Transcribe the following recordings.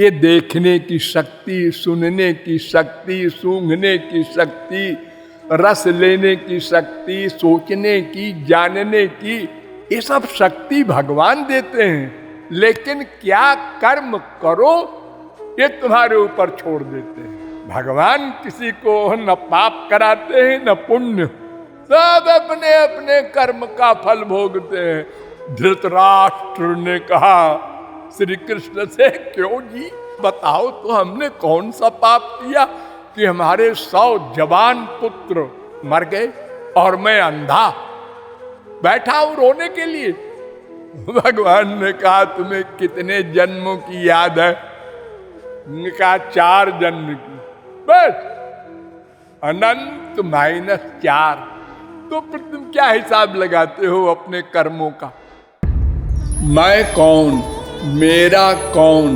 ये देखने की शक्ति, सुनने की शक्ति, सूंघने की शक्ति, रस लेने की शक्ति, सोचने की, जानने की, ये सब शक्ति भगवान देते हैं। लेकिन क्या कर्म करो ये तुम्हारे ऊपर छोड़ देते हैं। भगवान किसी को न पाप कराते हैं न पुण्य, सब अपने अपने कर्म का फल भोगते हैं। धृतराष्ट्र ने कहा श्री कृष्ण से, क्यों जी बताओ तो हमने कौन सा पाप किया कि हमारे 100 जवान पुत्र मर गए और मैं अंधा बैठा हूं रोने के लिए। भगवान ने कहा तुम्हें कितने जन्मों की याद है? उन्होंने कहा 4 जन्म की, बस अनंत -4। तो फिर तुम क्या हिसाब लगाते हो अपने कर्मों का? मैं कौन, मेरा कौन?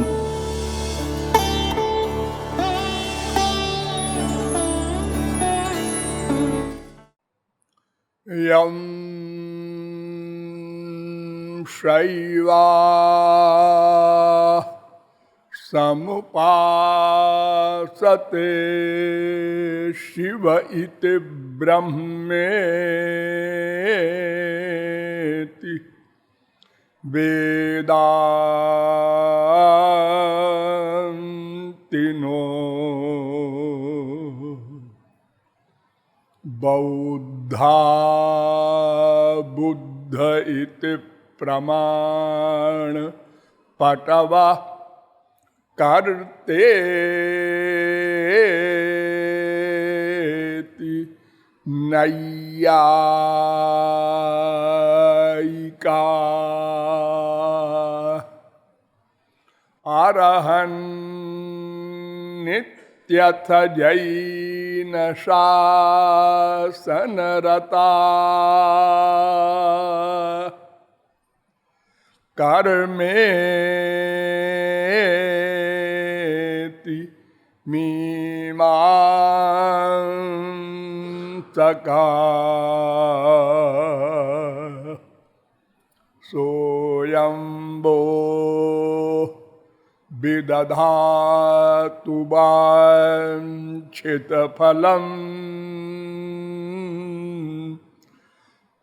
यम शैवा समुपासते शिव इति ब्रह्मेति वेदान्तिनो बौद्धा बुद्ध इति प्रमाण पटवा करते नैयायिका अरहन् नित्यथ जैन शासनरता कर्मेति मीमांसका सोऽयंबो विदधातु वाञ्छितफलम्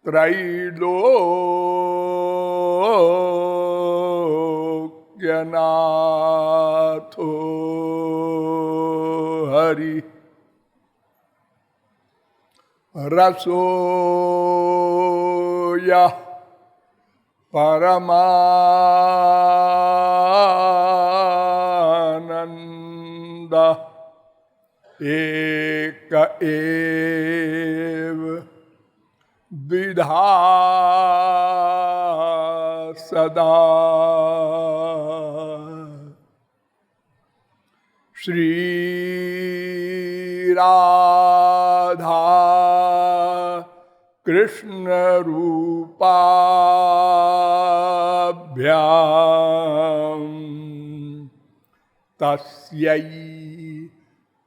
त्रैलोक्यनाथो हरि रसो यः परमानंद एक एव द्विधा सदा। श्री राधा कृष्ण रूपाभ्याम तस्यै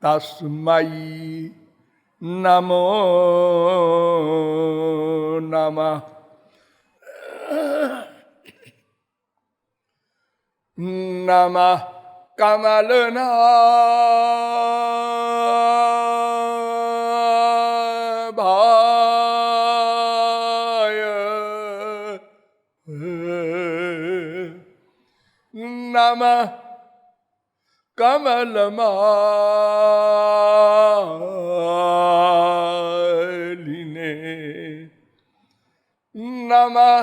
तस्मै नमो नमः। नमः कमलनाभाय नमः कमलमालिने नमः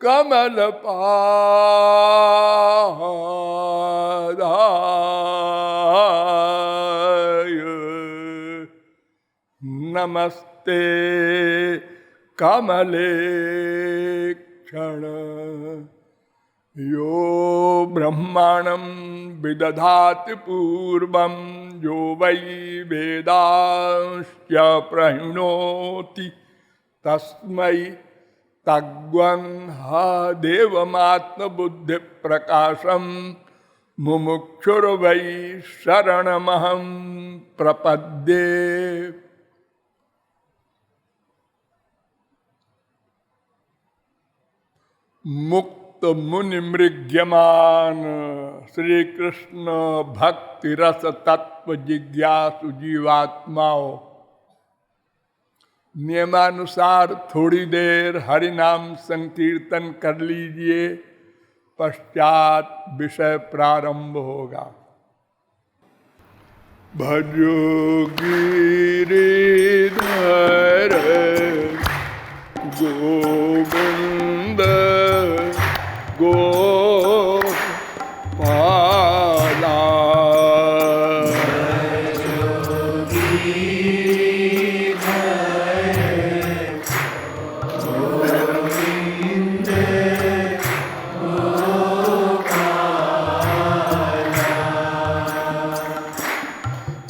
कमलपादाय नमस्ते कमलेक्षण। यो ब्रह्मणं विदधाति पूर्वं यो वै वेदांश्च प्रहिणोति तस्मै तग्वंह देवमात्मबुद्धि प्रकाशम मुमुक्षुर्वै शरणमहं प्रपद्ये। मुक्त मुनि मृग्यमान श्री कृष्ण भक्ति रस तत्व जिज्ञासु जीवात्माओं, नियमानुसार थोड़ी देर हरि नाम संकीर्तन कर लीजिए, पश्चात विषय प्रारंभ होगा। भजो गिरिधर गोविंद गोपाला,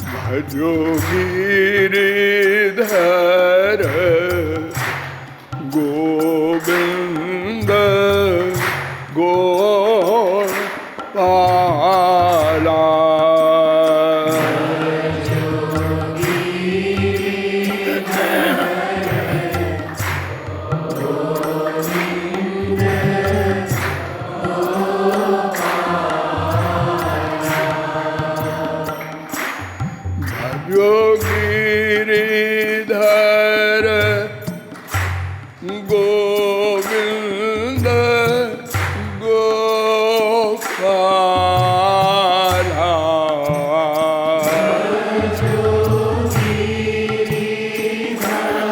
भजो गिरिधर गोविंद गोपाला, भजो गिरिधर गोविंद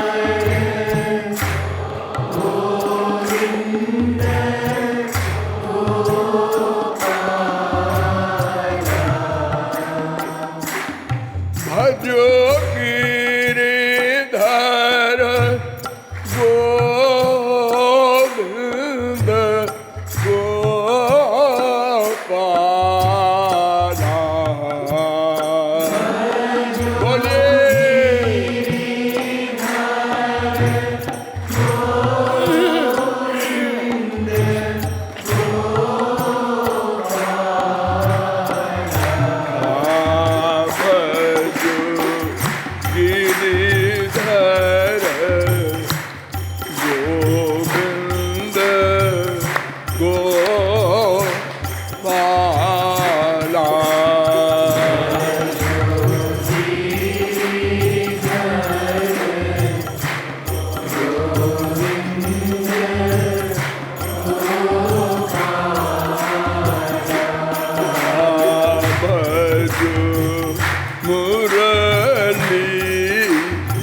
गोपाला, भजो गिरिधर गोविंद गोपाला,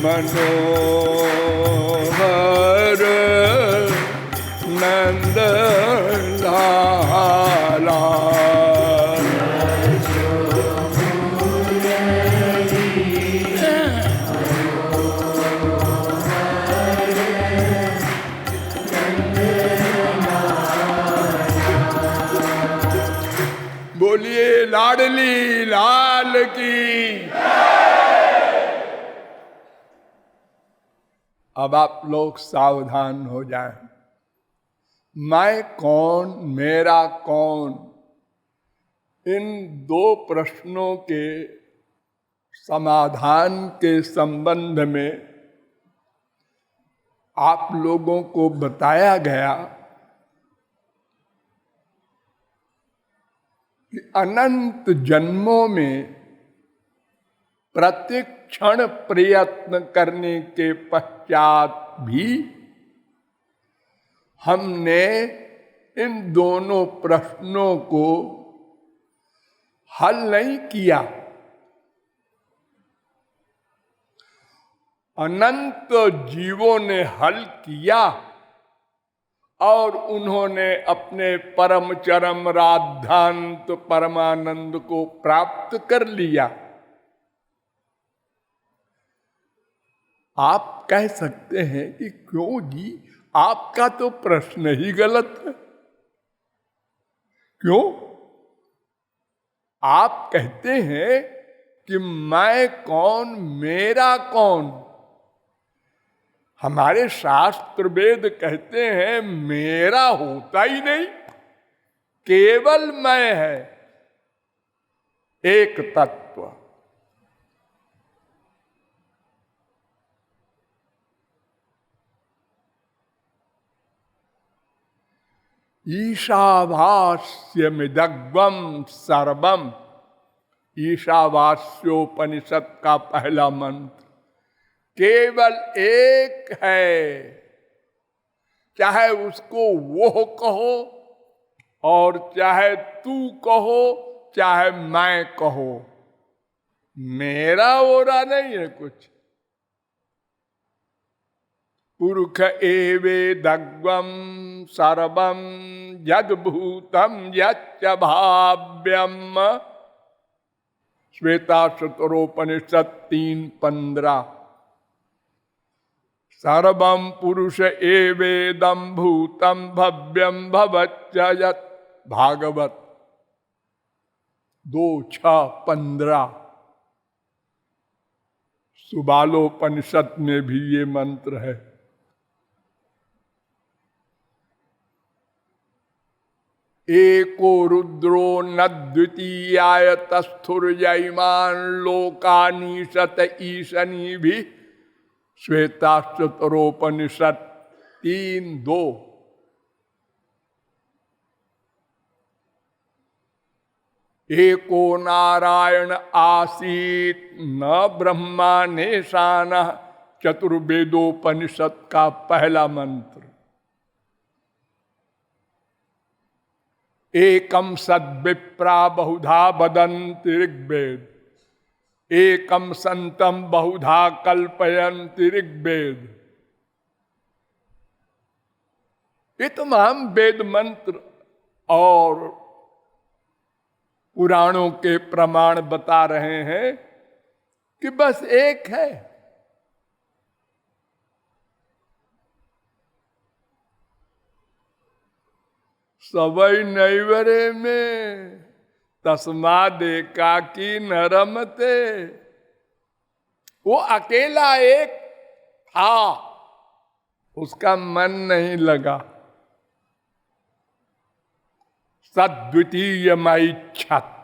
मनोहर नंद लाला, बोलिए लाडली लाल की। अब आप लोग सावधान हो जाएं। मैं कौन, मेरा कौन, इन दो प्रश्नों के समाधान के संबंध में आप लोगों को बताया गया कि अनंत जन्मों में प्रत्येक क्षण प्रयत्न करने के पश्चात भी हमने इन दोनों प्रश्नों को हल नहीं किया। अनंत जीवों ने हल किया और उन्होंने अपने परम चरम राधांत परमानंद को प्राप्त कर लिया। आप कह सकते हैं कि क्यों जी, आपका तो प्रश्न ही गलत है। क्यों? आप कहते हैं कि मैं कौन, मेरा कौन। हमारे शास्त्र वेद कहते हैं मेरा होता ही नहीं, केवल मैं है, एक तत्व। ईशावास्यमिदग्वम सर्वम, ईशावास्योपनिषद का पहला मंत्र केवल एक है। चाहे उसको वो कहो और चाहे तू कहो, चाहे मैं कहो, मेरा ओरा नहीं है कुछ। पुरुष एवेदग्वम सर्वम यद्भूतम यच्च भाव्यम, श्वेताश्वतरोपनिषद 3:15। सर्वम पुरुष एवेदम भूतम भव्यम भवच्च यत्, भागवत 2:6-15। सुबालोपनिषद में भी ये मंत्र है। एको रुद्रो न द्वितीयाय तस्थुर्यमान लोकानीशत ईशनी भी, श्वेताश्वतरोपनिषद 3:2। एको नारायण आसीत न ब्रह्मा नेशान, चतुर्वेदोपनिषद का पहला मंत्र। एकम सद्विप्रा बहुधा वदन्ति ऋग्वेद, एकम संतम बहुधा कल्पयन्ति ऋग्वेद। ये तमाम वेद मंत्र और पुराणों के प्रमाण बता रहे हैं कि बस एक है। सबई नैवरे में तस्माद एकाकी न रमते, वो अकेला एक था, उसका मन नहीं लगा। सद्वितीय मैच्छत्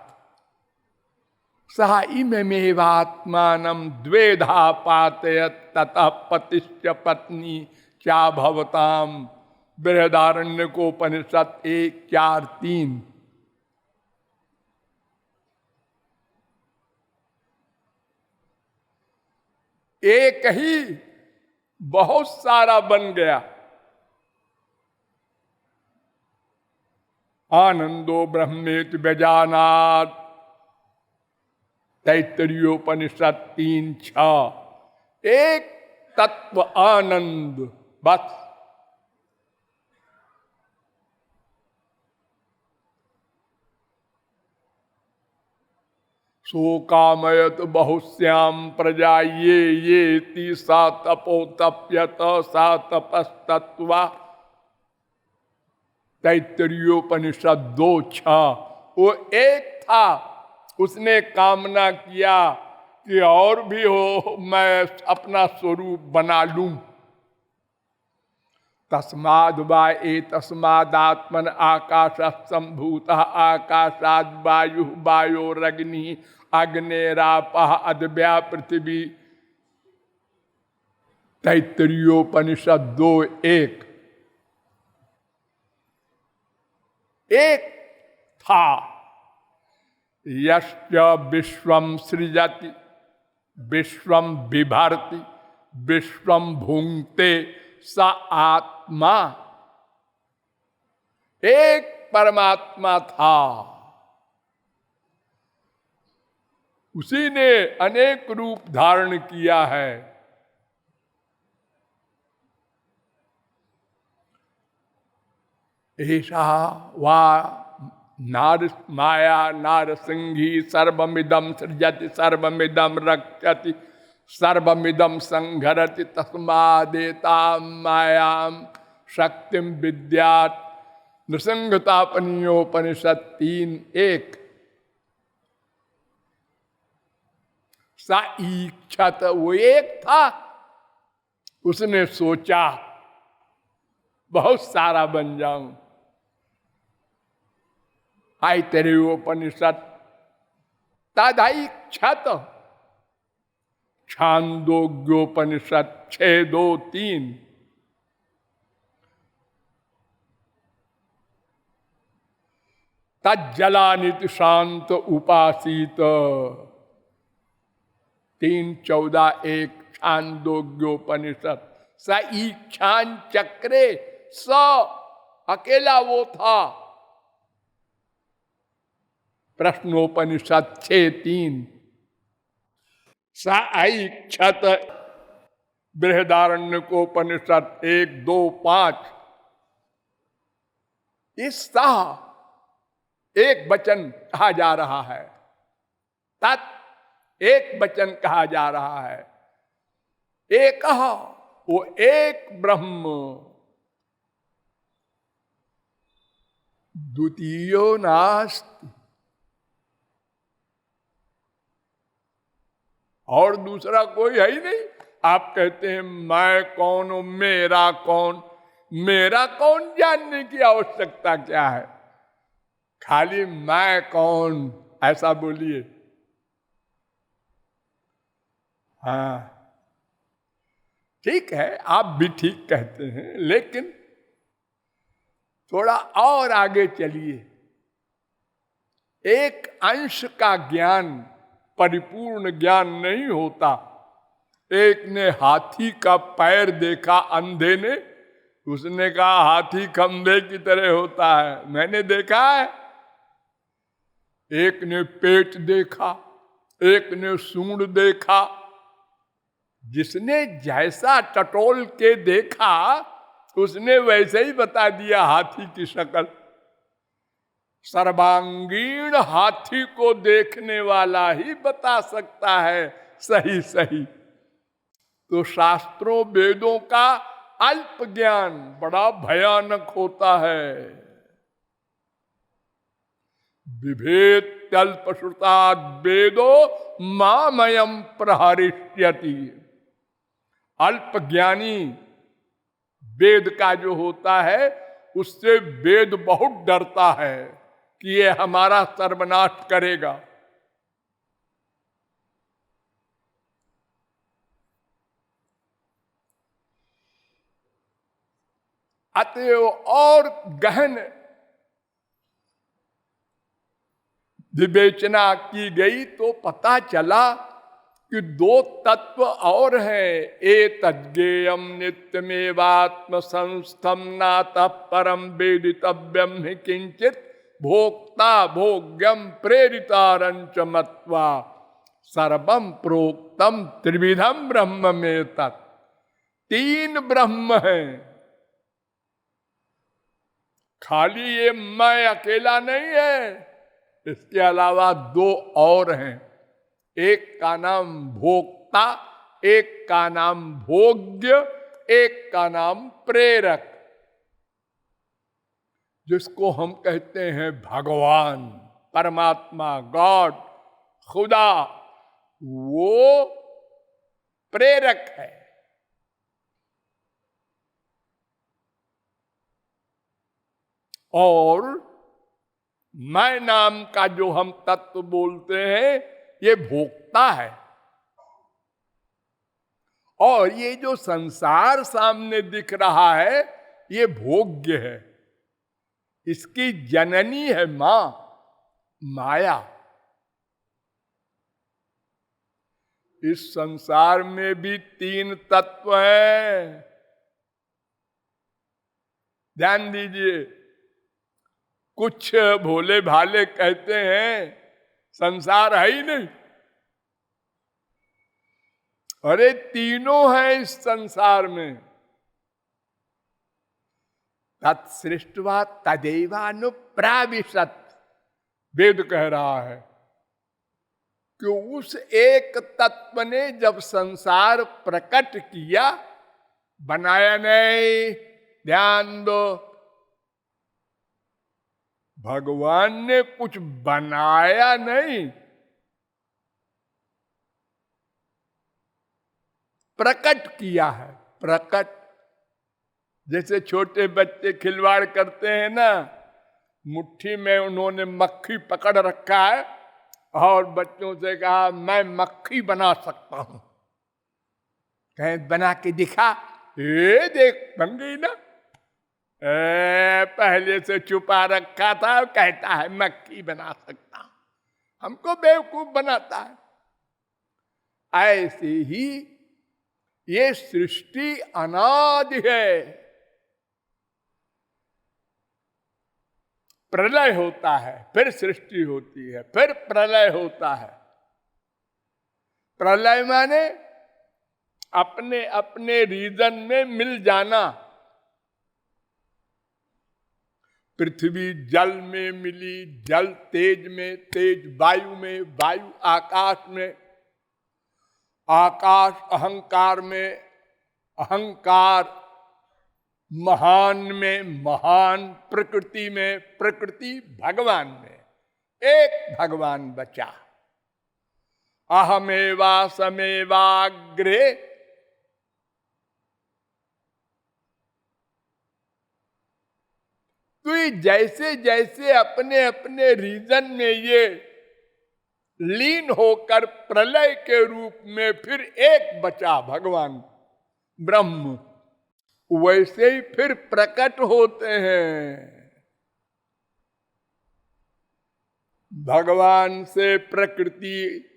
सह इमेवात्मानं द्वेधा पातयत् ततः पतिश्च पत्नी क्या भवताम, बृहदारण्यकोपनिषद 1:4-3। एक ही बहुत सारा बन गया। आनंदो ब्रह्मेति व्यजानात्, तैत्तरीयोपनिषद 3:6। एक तत्व आनंद बस। सो कामयत बहुश्याम प्रजा ये ती सा तपो तप्यत सा तपस्तत्वा, तैत्तरीयोपनिषद 2:6। वो एक था, उसने कामना किया कि और भी हो, मैं अपना स्वरूप बना लूं। तस्माद् वा एतस्मादात्मन आकाशः सम्भूतः, आकाशाद् वायुः वायोरग्निः अग्नेरापः अद्या पृथिवी, तैत्तरीयोपनिषद 2:1। एक था। यश्च विश्वं सृजति विश्वं बिभर्ति विश्वं भुंक्ते स आत्मा। एक परमात्मा था, उसी ने अनेक रूप धारण किया है। ऐसा वा नार माया नारसिंही सर्वमिदं सृजति सर्वमिदं रक्षति सर्वमिदं संघरति तस्मादेतां मायां शक्तिं विद्यात्, नृसिंहतापनीयोपनिषद 3:1। सा इच्छत, वो एक था, उसने सोचा बहुत सारा बन जाऊं। ऐतरेयोपनिषद तदैक्षत, छांदोग्योपनिषद 6:2-3। तज्जलानित शांत उपासीत। 3:14 छांदोग्योपनिषद। स ईक्षान चक्रे, स अकेला वो था। प्रश्नोपनिषद 6:3। स ऐक्षत बृहदारण्यकोपनिषद 1:2-5। इस सह एक वचन कहा जा रहा है, तत् एक वचन कहा जा रहा है। एक वो एक ब्रह्म, द्वितीयो नास्ति। और दूसरा कोई है ही नहीं। आप कहते हैं मैं कौन हूं, मेरा कौन। मेरा कौन जानने की आवश्यकता क्या है? खाली मैं कौन ऐसा बोलिए। हाँ ठीक है, आप भी ठीक कहते हैं, लेकिन थोड़ा और आगे चलिए। एक अंश का ज्ञान परिपूर्ण ज्ञान नहीं होता। एक ने हाथी का पैर देखा अंधे ने, उसने कहा हाथी खंभे की तरह होता है, मैंने देखा है। एक ने पेट देखा, एक ने सूंड देखा। जिसने जैसा टटोल के देखा उसने वैसे ही बता दिया हाथी की शक्ल। सर्वांगीण हाथी को देखने वाला ही बता सकता है सही सही। तो शास्त्रों वेदों का अल्प ज्ञान बड़ा भयानक होता है। बिभेत्यल्प श्रुताद् वेदो मामयम प्रहरिष्यति। अल्प ज्ञानी वेद का जो होता है उससे वेद बहुत डरता है कि ये हमारा सर्वनाश करेगा। अतएव और गहन विवेचना की गई तो पता चला कि दो तत्व और हैं। एतज्ज्ञेयं नित्यमेवात्म संस्थम नातः परम वेदितव्यम हि किंचित भोक्ता भोग्यम प्रेरितारंच मत्वा सर्वम प्रोक्तम त्रिविधम ब्रह्म में तत्। 3 ब्रह्म हैं। खाली ये मैं अकेला नहीं है, इसके अलावा 2 और हैं। एक का नाम भोक्ता, एक का नाम भोग्य, एक का नाम प्रेरक, जिसको हम कहते हैं भगवान, परमात्मा, गॉड, खुदा। वो प्रेरक है। और मैं नाम का जो हम तत्व बोलते हैं ये भोक्ता है। और ये जो संसार सामने दिख रहा है ये भोग्य है। इसकी जननी है मां, माया। इस संसार में भी 3 तत्व हैं। ध्यान दीजिए। कुछ भोले भाले कहते हैं संसार है ही नहीं। अरे तीनों हैं इस संसार में। तत्सृष्ट्वा तदैवानुप्राविशत्। वेद कह रहा है कि उस एक तत्व ने जब संसार प्रकट किया, बनाया नहीं। ध्यान दो, भगवान ने कुछ बनाया नहीं, प्रकट किया है। प्रकट, जैसे छोटे बच्चे खिलवाड़ करते हैं ना, मुट्ठी में उन्होंने मक्खी पकड़ रखा है और बच्चों से कहा मैं मक्खी बना सकता हूं। कहें बना के दिखा। ये देख बन गई ना। पहले से छुपा रखा था, कहता है मक्खी बना सकता हूं, हमको बेवकूफ बनाता है। ऐसे ही ये सृष्टि अनादि है। प्रलय होता है, फिर सृष्टि होती है, फिर प्रलय होता है। प्रलय माने अपने अपने रीजन में मिल जाना। पृथ्वी जल में मिली, जल तेज में, तेज वायु में, वायु आकाश में, आकाश अहंकार में, अहंकार महान में, महान प्रकृति में, प्रकृति भगवान में। एक भगवान बचा। अहमेवा समेवाग्रे। तो जैसे जैसे अपने अपने रीजन में ये लीन होकर प्रलय के रूप में फिर एक बचा भगवान ब्रह्म, वैसे ही फिर प्रकट होते हैं। भगवान से प्रकृति,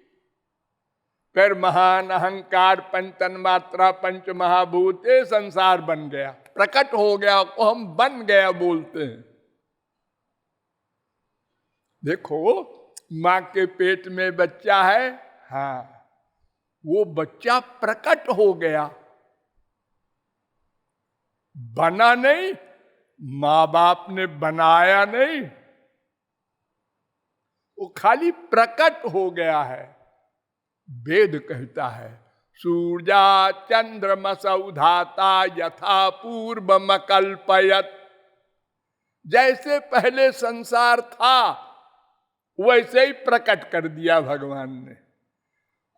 फिर महान अहंकार, पंचन मात्रा, पंच महाभूत, ये संसार बन गया, प्रकट हो गया, को हम बन गया बोलते हैं। देखो, मां के पेट में बच्चा है, हाँ, वो बच्चा प्रकट हो गया, बना नहीं, मां बाप ने बनाया नहीं, वो खाली प्रकट हो गया है। वेद कहता है सूर्या चंद्रमसौधाता यथा पूर्वमकल्पयत। जैसे पहले संसार था वैसे ही प्रकट कर दिया भगवान ने,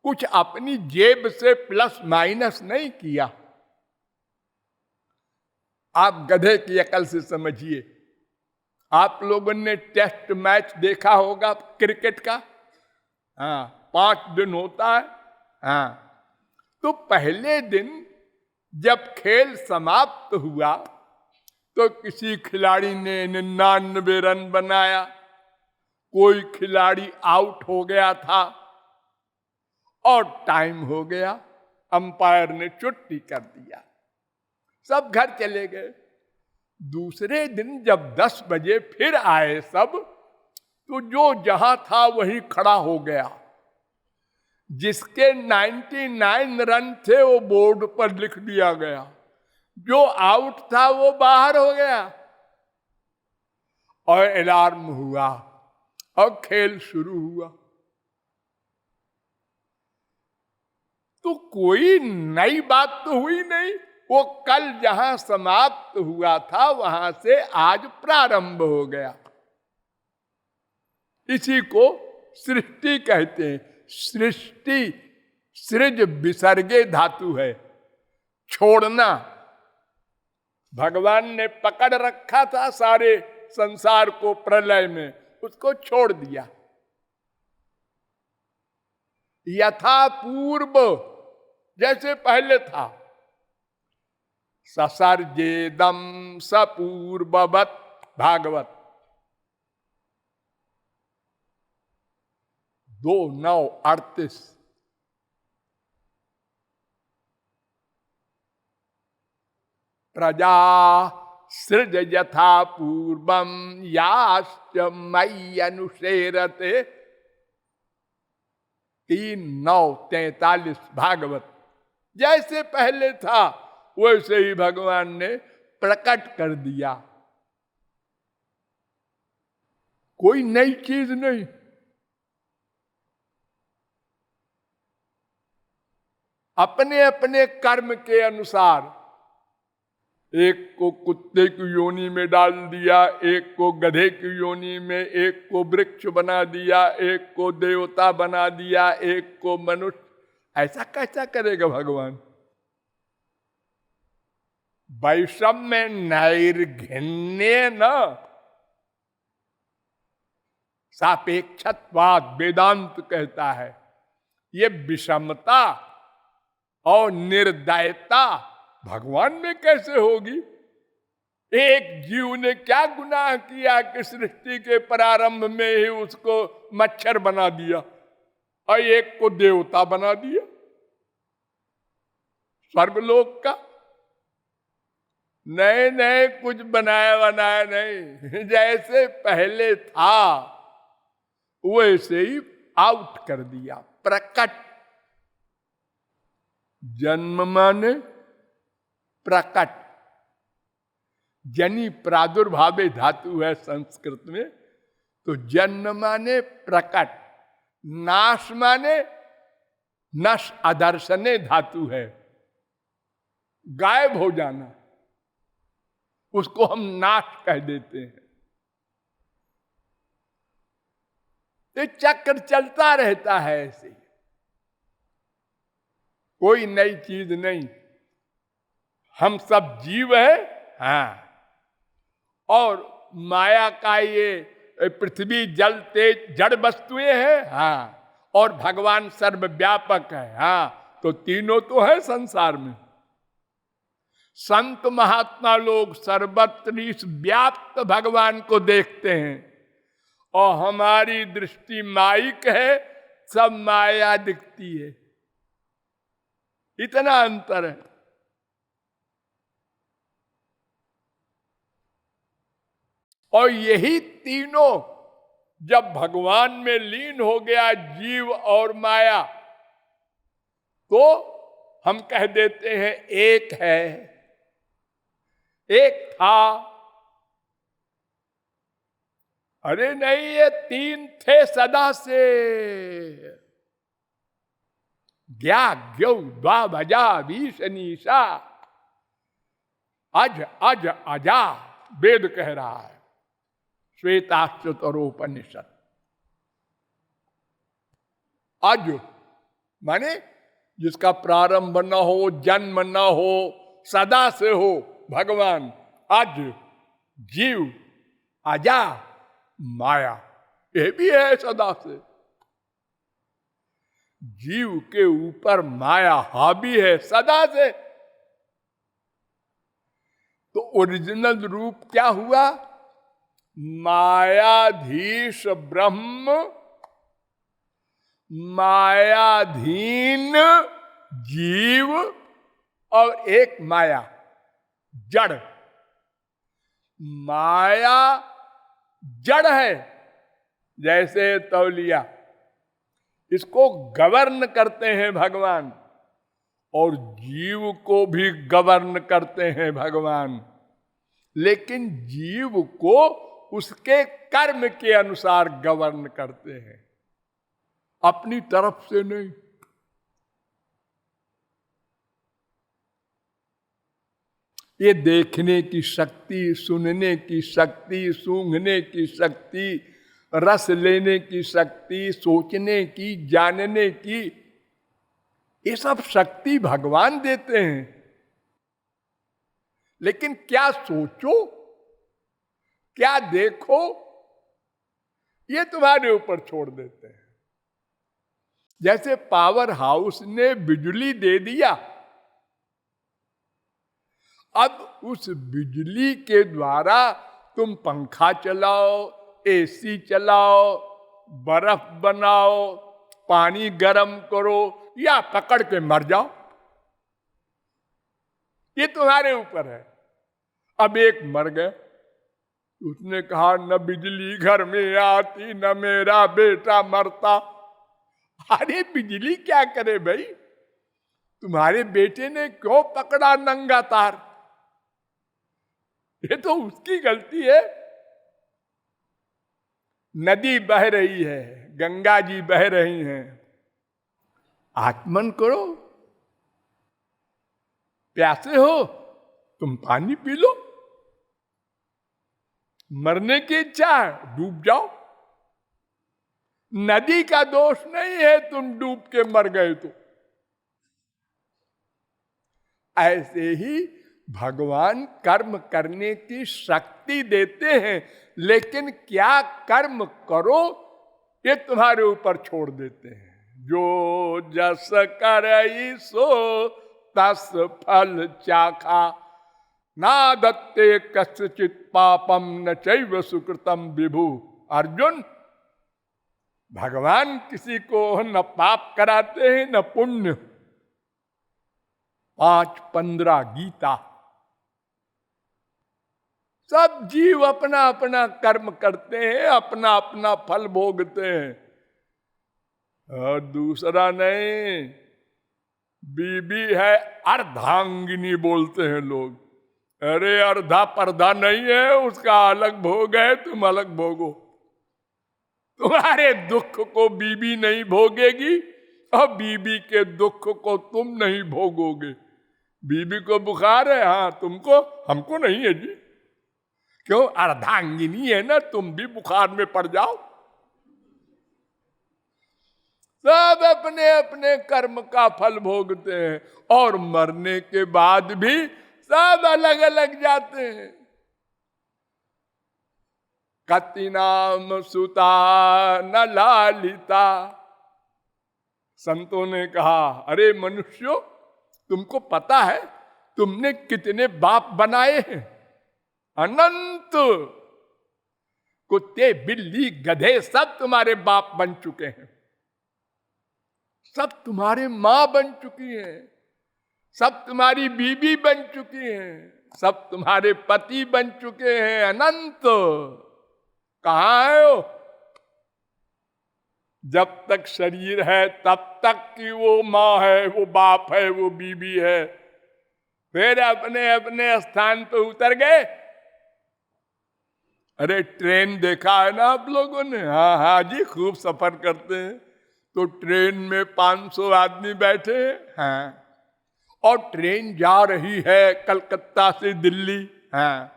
कुछ अपनी जेब से प्लस माइनस नहीं किया। आप गधे की अकल से समझिए। आप लोगों ने टेस्ट मैच देखा होगा क्रिकेट का, हाँ, 5 दिन होता है, हाँ, तो पहले दिन जब खेल समाप्त हुआ तो किसी खिलाड़ी ने 99 रन बनाया, कोई खिलाड़ी आउट हो गया था और टाइम हो गया, अंपायर ने छुट्टी कर दिया, सब घर चले गए। दूसरे दिन जब 10 बजे फिर आए सब, तो जो जहां था वहीं खड़ा हो गया। जिसके 99 रन थे वो बोर्ड पर लिख दिया गया, जो आउट था वो बाहर हो गया, और अलार्म हुआ और खेल शुरू हुआ। तो कोई नई बात तो हुई नहीं, वो कल जहां समाप्त हुआ था वहां से आज प्रारंभ हो गया। इसी को सृष्टि कहते हैं। सृष्टि सृज विसर्गे धातु है, छोड़ना। भगवान ने पकड़ रखा था सारे संसार को प्रलय में, उसको छोड़ दिया। यथा पूर्व, जैसे पहले था। ससर्जेदम सपूर्ववत, भागवत 2:9-38। प्रजा सृज यथा पूर्वम याश्च मयि अनुसेरते। 3:9-43 भागवत। जैसे पहले था वैसे ही भगवान ने प्रकट कर दिया, कोई नई चीज नहीं। अपने अपने कर्म के अनुसार, एक को कुत्ते की योनि में डाल दिया, एक को गधे की योनि में, एक को वृक्ष बना दिया, एक को देवता बना दिया, एक को मनुष्य। ऐसा कैसा करेगा भगवान? वैषम्य नैर्घिन्ये न सापेक्षत्वाद वेदांत कहता है। ये विषमता और निर्दयता भगवान में कैसे होगी? एक जीव ने क्या गुनाह किया कि सृष्टि के प्रारंभ में ही उसको मच्छर बना दिया और एक को देवता बना दिया स्वर्गलोक का। नए नए कुछ बनाया बनाया नहीं, जैसे पहले था वैसे ही आउट कर दिया, प्रकट। जन्म माने प्रकट, जनी प्रादुर्भावे धातु है संस्कृत में, तो जन्म माने प्रकट, नाश माने नश अदर्शने धातु है, गायब हो जाना, उसको हम नाश कह देते हैं। तो चक्र चलता रहता है ऐसे, कोई नई चीज नहीं। हम सब जीव है, हाँ, और माया का ये पृथ्वी जल तेज जड़ वस्तुएं हैं, हाँ, और भगवान सर्वव्यापक है, हाँ, तो तीनों तो है संसार में। संत महात्मा लोग सर्वत्र इस व्याप्त भगवान को देखते हैं और हमारी दृष्टि माइक है, सब माया दिखती है, इतना अंतर है। और यही तीनों जब भगवान में लीन हो गया, जीव और माया, तो हम कह देते हैं एक है, एक था। अरे नहीं, ये तीन थे सदा से। ज्ञा ज्ञौ द्वा भजा भीषणीशा, अज अज अजा, वेद कह रहा है, श्वेताश्वतरोपनिषद। अज माने जिसका प्रारंभ न हो, जन्म न हो, सदा से हो भगवान। अज जीव, अजा माया, ये भी है सदा से। जीव के ऊपर माया हावी है सदा से। तो ओरिजिनल रूप क्या हुआ? मायाधीश ब्रह्म, मायाधीन जीव, और एक माया जड़। माया जड़ है, जैसे तौलिया, इसको गवर्न करते हैं भगवान, और जीव को भी गवर्न करते हैं भगवान, लेकिन जीव को उसके कर्म के अनुसार गवर्न करते हैं, अपनी तरफ से नहीं। ये देखने की शक्ति, सुनने की शक्ति, सूंघने की शक्ति, रस लेने की शक्ति, सोचने की, जानने की, ये सब शक्ति भगवान देते हैं। लेकिन क्या सोचो, क्या देखो, ये तुम्हारे ऊपर छोड़ देते हैं। जैसे पावर हाउस ने बिजली दे दिया, अब उस बिजली के द्वारा तुम पंखा चलाओ, एसी चलाओ, बर्फ बनाओ, पानी गर्म करो, या पकड़ के मर जाओ, ये तुम्हारे ऊपर है। अब एक मर गए, उसने कहा न बिजली घर में आती, न मेरा बेटा मरता। अरे बिजली क्या करे भाई, तुम्हारे बेटे ने क्यों पकड़ा नंगा तार? ये तो उसकी गलती है। नदी बह रही है, गंगा जी बह रही हैं, आत्मन करो। प्यासे हो तुम पानी पी लो, मरने की इच्छा है डूब जाओ। नदी का दोष नहीं है तुम डूब के मर गए तो। ऐसे ही भगवान कर्म करने की शक्ति देते हैं, लेकिन क्या कर्म करो ये तुम्हारे ऊपर छोड़ देते हैं। जो जस करई सो तस फल चाखा, ना दत्ते कस्यचित् पापम न चैव सुकृतम विभु। अर्जुन, भगवान किसी को न पाप कराते हैं न पुण्य। 5:15 गीता। सब जीव अपना अपना कर्म करते हैं, अपना अपना फल भोगते हैं, और दूसरा नहीं। बीबी है अर्धांगिनी बोलते हैं लोग। अरे अर्धा पर्दा नहीं है, उसका अलग भोग है, तुम अलग भोगो। तुम्हारे दुख को बीबी नहीं भोगेगी और बीबी के दुख को तुम नहीं भोगोगे। बीबी को बुखार है, हाँ तुमको, हमको नहीं है जी। क्यों? अर्धांगिनी है ना, तुम भी बुखार में पड़ जाओ। सब अपने अपने कर्म का फल भोगते हैं और मरने के बाद भी सब अलग अलग जाते हैं। कति नाम सुता न लालिता। संतों ने कहा, अरे मनुष्यों, तुमको पता है तुमने कितने बाप बनाए हैं? अनंत। कुत्ते, बिल्ली, गधे सब तुम्हारे बाप बन चुके हैं। सब तुम्हारे मां बन चुकी है, सब तुम्हारी बीबी बन चुकी हैं, सब तुम्हारे पति बन चुके हैं। अनंत। कहां है वो? जब तक शरीर है तब तक कि वो माँ है, वो बाप है, वो बीबी है। फिर अपने अपने स्थान पे उतर गए। अरे ट्रेन देखा है ना आप लोगों ने? हाँ हाँ जी, खूब सफर करते हैं। तो ट्रेन में 500 आदमी बैठे हैं, हाँ, और ट्रेन जा रही है कलकत्ता से दिल्ली, हाँ,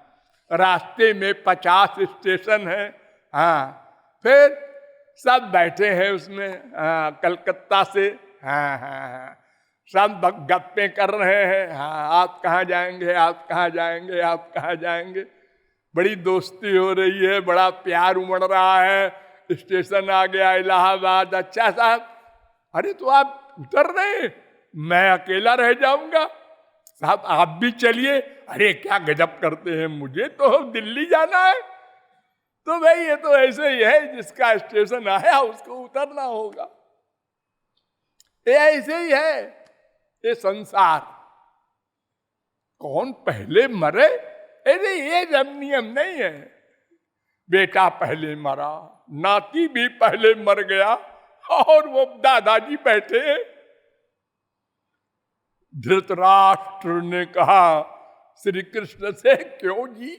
रास्ते में 50 स्टेशन है, हाँ, फिर सब बैठे हैं उसमें, हाँ, कलकत्ता से, हाँ हाँ हाँ, सब गप्पे कर रहे हैं, हाँ, आप कहाँ जाएंगे, आप कहाँ जाएंगे, आप कहाँ जाएंगे। बड़ी दोस्ती हो रही है, बड़ा प्यार उमड़ रहा है। स्टेशन आ गया इलाहाबाद। अच्छा साहब, अरे तो आप उतर रहे, मैं अकेला रह जाऊंगा। साहब आप भी चलिए। अरे क्या गजब करते हैं, मुझे तो दिल्ली जाना है। तो भाई ये तो ऐसे ही है, जिसका स्टेशन आया उसको उतरना होगा। ये ऐसे ही है ये संसार। कौन पहले मरे, अरे ये नियम नहीं है। बेटा पहले मरा, नाती भी पहले मर गया, और वो दादाजी बैठे। धृतराष्ट्र ने कहा श्री कृष्ण से, क्यों जी,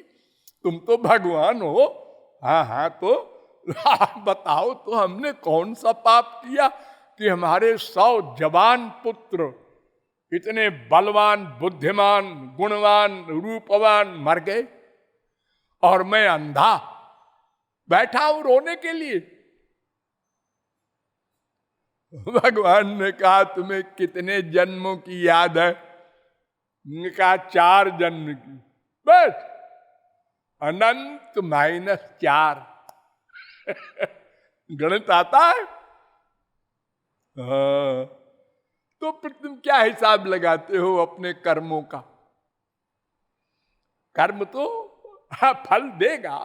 तुम तो भगवान हो। हाँ हाँ, तो बताओ तो हमने कौन सा पाप किया कि हमारे 100 जवान पुत्र, इतने बलवान, बुद्धिमान, गुणवान, रूपवान मर गए, और मैं अंधा बैठा हूं रोने के लिए। भगवान ने कहा तुम्हें कितने जन्मों की याद है? ने कहा 4 जन्म की। बस अनंत -4। गणित आता है? हाँ। तो फिर तुम क्या हिसाब लगाते हो अपने कर्मों का? कर्म तो फल देगा।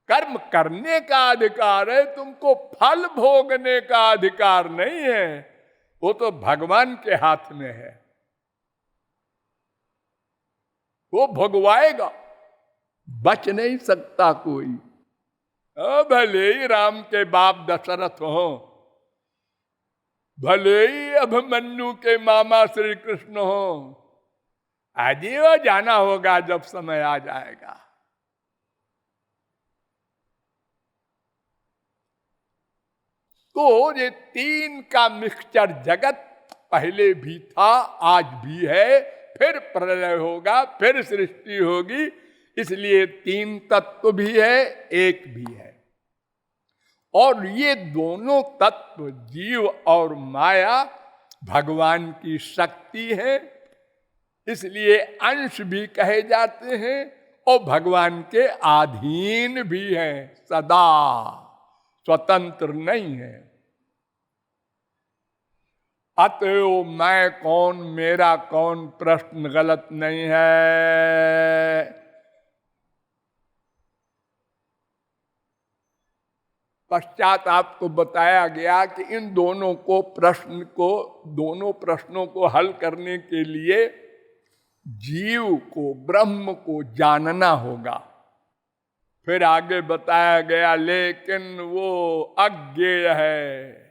कर्म करने का अधिकार है, तुमको फल भोगने का अधिकार नहीं है। वो तो भगवान के हाथ में है, वो भोगवाएगा, बच नहीं सकता कोई। भले ही राम के बाप दशरथ हो, भले ही अभिमन्यु के मामा श्री कृष्ण हो, आजीवन जाना होगा जब समय आ जाएगा। तो ये 3 का मिक्सचर जगत पहले भी था, आज भी है, फिर प्रलय होगा, फिर सृष्टि होगी। इसलिए 3 तत्व भी है, एक भी है। और ये दोनों तत्व, जीव और माया, भगवान की शक्ति है। इसलिए अंश भी कहे जाते हैं और भगवान के अधीन भी है, सदा स्वतंत्र नहीं है। अतएव मैं कौन मेरा कौन प्रश्न गलत नहीं है। पश्चात आपको बताया गया कि इन दोनों प्रश्नों को हल करने के लिए जीव को, ब्रह्म को जानना होगा। फिर आगे बताया गया लेकिन वो अज्ञेय है,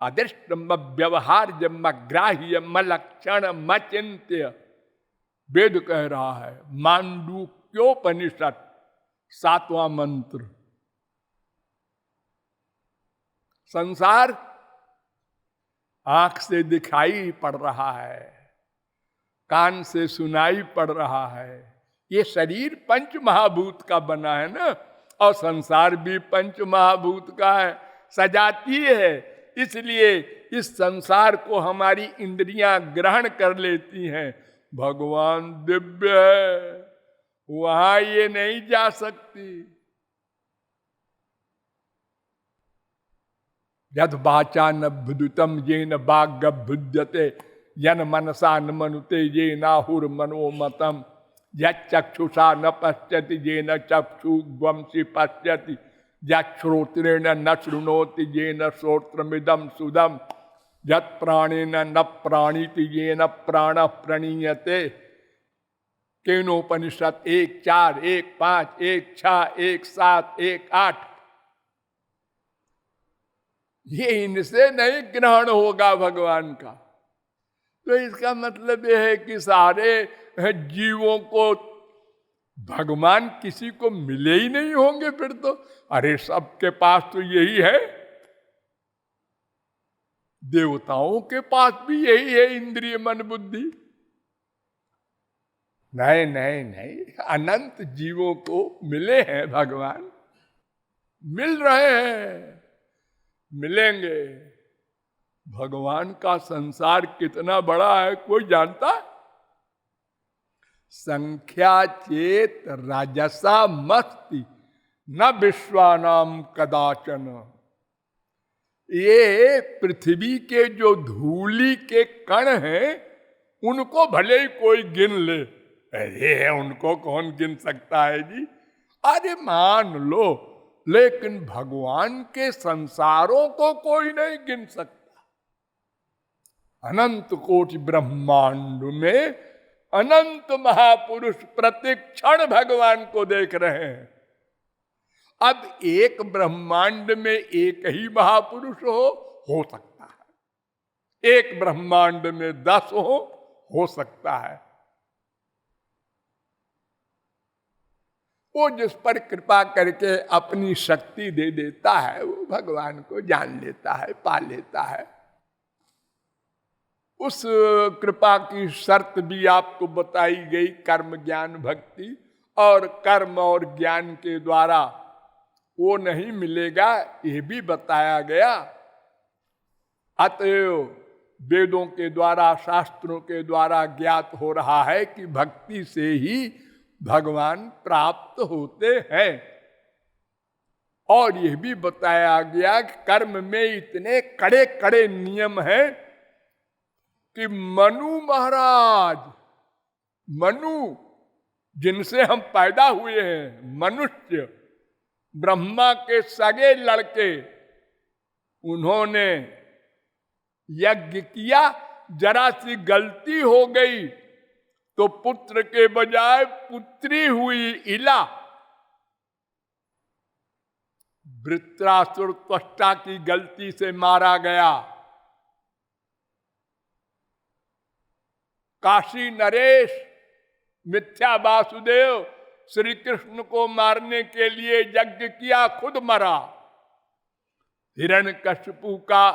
अदृष्ट व्यवहार्य ग्राह्य लक्षण चिंत्य। वेद कह रहा है, मांडूक्योपनिषद 7वां मंत्र। संसार आंख से दिखाई पड़ रहा है, कान से सुनाई पड़ रहा है। ये शरीर पंच महाभूत का बना है ना, और संसार भी पंच महाभूत का है, सजातीय है। इसलिए इस संसार को हमारी इंद्रियां ग्रहण कर लेती हैं। भगवान दिव्य है, वहां ये नहीं जा सकती। यद वाचा न बुद्धतम ये न बाग बुध्यते यन मनसा न मनुते ये नाहुर मनोमतम यक्षुषा न पश्यति ये न चक्षुग्वंसी पश्यति यश्रोत्रेण न शृणोति ये न श्रोत्रमिदम सुदम यत् प्राणेन न प्राणीति ये न प्राण प्रणीयते। केनोपनिषद 1:4, 1:5, 1:6, 1:7, 1:8। ये इनसे नहीं ग्रहण होगा भगवान का। तो इसका मतलब यह है कि सारे जीवों को भगवान किसी को मिले ही नहीं होंगे फिर तो। अरे सबके पास तो यही है, देवताओं के पास भी यही है, इंद्रिय मन बुद्धि। नहीं नहीं नहीं, अनंत जीवों को मिले हैं भगवान, मिल रहे हैं, मिलेंगे। भगवान का संसार कितना बड़ा है कोई जानता? संख्या चेत राजसा मस्ति न विश्वानाम कदाचन। ये पृथ्वी के जो धूली के कण हैं उनको भले ही कोई गिन ले, अरे उनको कौन गिन सकता है जी। अरे मान लो, लेकिन भगवान के संसारों को कोई नहीं गिन सकता। अनंत कोटि ब्रह्मांड में अनंत महापुरुष प्रतिक्षण भगवान को देख रहे हैं। अब एक ब्रह्मांड में एक ही महापुरुष हो सकता है, एक ब्रह्मांड में 10 हो सकता है। वो जिस पर कृपा करके अपनी शक्ति दे देता है वो भगवान को जान लेता है, पा लेता है। उस कृपा की शर्त भी आपको बताई गई, कर्म ज्ञान भक्ति। और कर्म और ज्ञान के द्वारा वो नहीं मिलेगा, ये भी बताया गया। अतएव वेदों के द्वारा, शास्त्रों के द्वारा ज्ञात हो रहा है कि भक्ति से ही भगवान प्राप्त होते हैं। और यह भी बताया गया कि कर्म में इतने कड़े कड़े नियम हैं कि मनु महाराज, मनु जिनसे हम पैदा हुए हैं, मनुष्य, ब्रह्मा के सगे लड़के, उन्होंने यज्ञ किया, जरा सी गलती हो गई तो पुत्र के बजाय पुत्री हुई इला। वृत्रासुर त्वष्टा की गलती से मारा गया। काशी नरेश मिथ्या वासुदेव श्री कृष्ण को मारने के लिए यज्ञ किया, खुद मरा। हिरण्यकशिपु का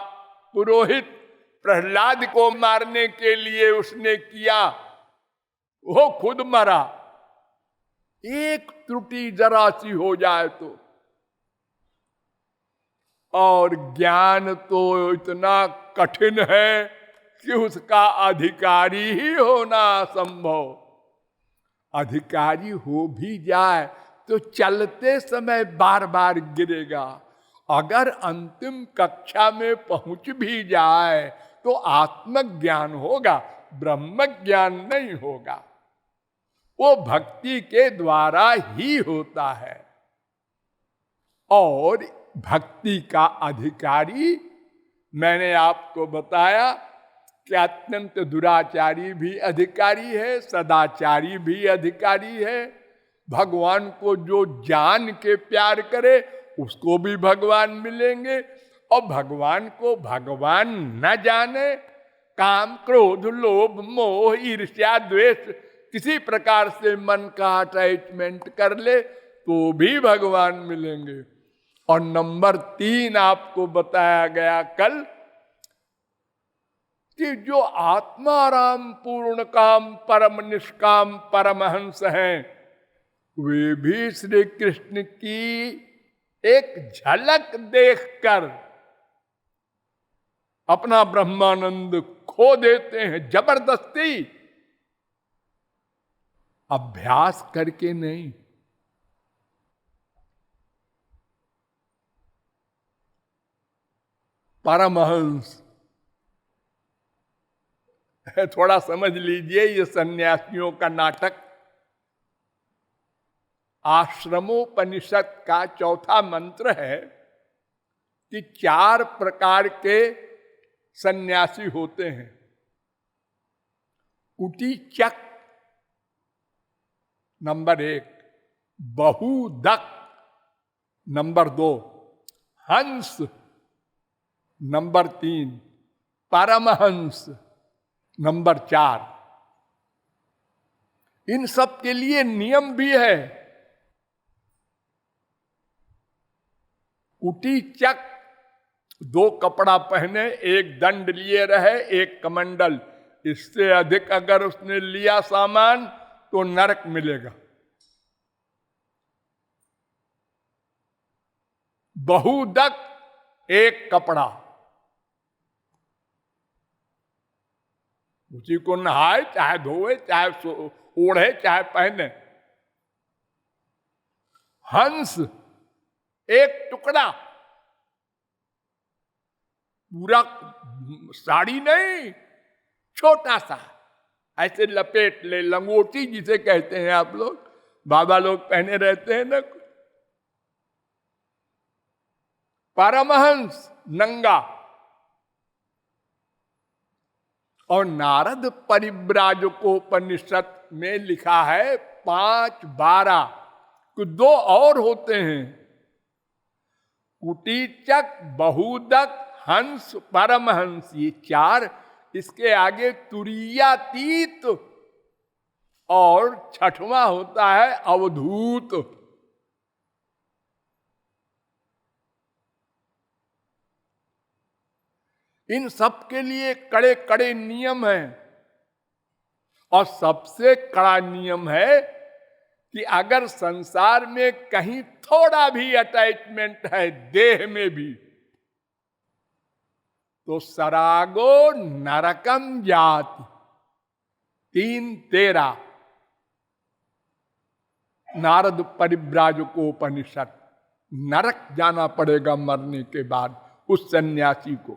पुरोहित प्रहलाद को मारने के लिए उसने किया, वो खुद मरा। एक त्रुटि जरा सी हो जाए तो। और ज्ञान तो इतना कठिन है कि उसका अधिकारी ही होना असंभव। अधिकारी हो भी जाए तो चलते समय बार बार गिरेगा। अगर अंतिम कक्षा में पहुंच भी जाए तो आत्मज्ञान होगा, ब्रह्म ज्ञान नहीं होगा। वो भक्ति के द्वारा ही होता है। और भक्ति का अधिकारी मैंने आपको बताया कि अत्यंत दुराचारी भी अधिकारी है, सदाचारी भी अधिकारी है। भगवान को जो जान के प्यार करे उसको भी भगवान मिलेंगे, और भगवान को भगवान न जाने, काम क्रोध लोभ मोह ईर्ष्या द्वेष किसी प्रकार से मन का अटैचमेंट कर ले तो भी भगवान मिलेंगे। और नंबर 3 आपको बताया गया कल कि जो आत्माराम पूर्ण काम परम निष्काम परमहंस हैं, वे भी श्री कृष्ण की एक झलक देखकर अपना ब्रह्मानंद खो देते हैं, जबरदस्ती, अभ्यास करके नहीं। परमहंस थोड़ा समझ लीजिए, ये सन्यासियों का नाटक। आश्रमोपनिषद का चौथा मंत्र है कि 4 प्रकार के सन्यासी होते हैं। कुटीचक नंबर 1, बहुदक नंबर 2, हंस नंबर 3, परमहंस नंबर 4। इन सब के लिए नियम भी है। कुटीचक 2 कपड़ा पहने, एक दंड लिए रहे, एक कमंडल। इससे अधिक अगर उसने लिया सामान तो नरक मिलेगा। बहुदक 1 कपड़ा, उसी को नहाए चाहे धोए चाहे ओढ़े चाहे पहने। हंस 1 टुकड़ा, पूरा साड़ी नहीं, छोटा सा, ऐसे लपेट ले, लंगोटी जिसे कहते हैं आप लोग, बाबा लोग पहने रहते हैं ना। परमहंस नंगा। और नारद परिव्राजकोपनिषद में लिखा है 5, 12, कुछ 2 और होते हैं। कुटीचक, बहुदक, हंस, परमहंस, ये 4। इसके आगे तुरीयातीत, और 6वां होता है अवधूत। इन सब के लिए कड़े कड़े नियम हैं। और सबसे कड़ा नियम है कि अगर संसार में कहीं थोड़ा भी अटैचमेंट है देह में भी, तो सरागो नरकम जाति। 3:13 नारद परिव्राजकोपनिषद। नरक जाना पड़ेगा मरने के बाद उस सन्यासी को।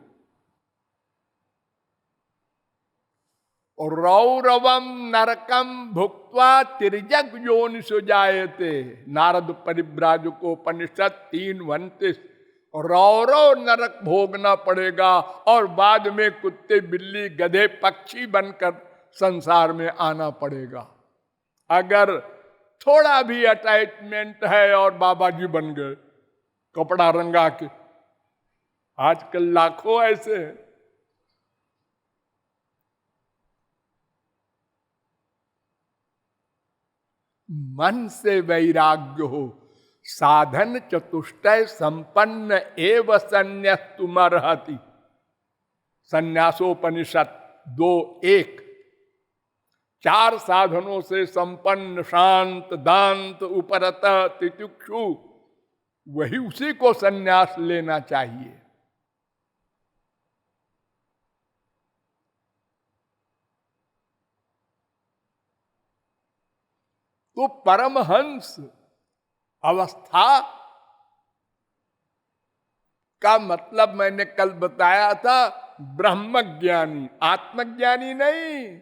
रौरवम नरकम भुक्त्वा तिर्यक योनिषु जायते। नारद परिव्राजकोपनिषद 3:29। रौरव नरक भोगना पड़ेगा और बाद में कुत्ते बिल्ली गधे पक्षी बनकर संसार में आना पड़ेगा। अगर थोड़ा भी अटैचमेंट है और बाबा जी बन गए कपड़ा रंगा के। आजकल लाखों ऐसे हैं। मन से वैराग्य हो, साधन चतुष्टय संपन्न एव संन्यस्तुमर्हति। संन्यासोपनिषद 2:1। 4 साधनों से संपन्न, शांत, दांत, उपरत, तितिक्षु, वही उसी को संन्यास लेना चाहिए। तो परमहंस अवस्था का मतलब मैंने कल बताया था, ब्रह्मज्ञानी, आत्मज्ञानी नहीं,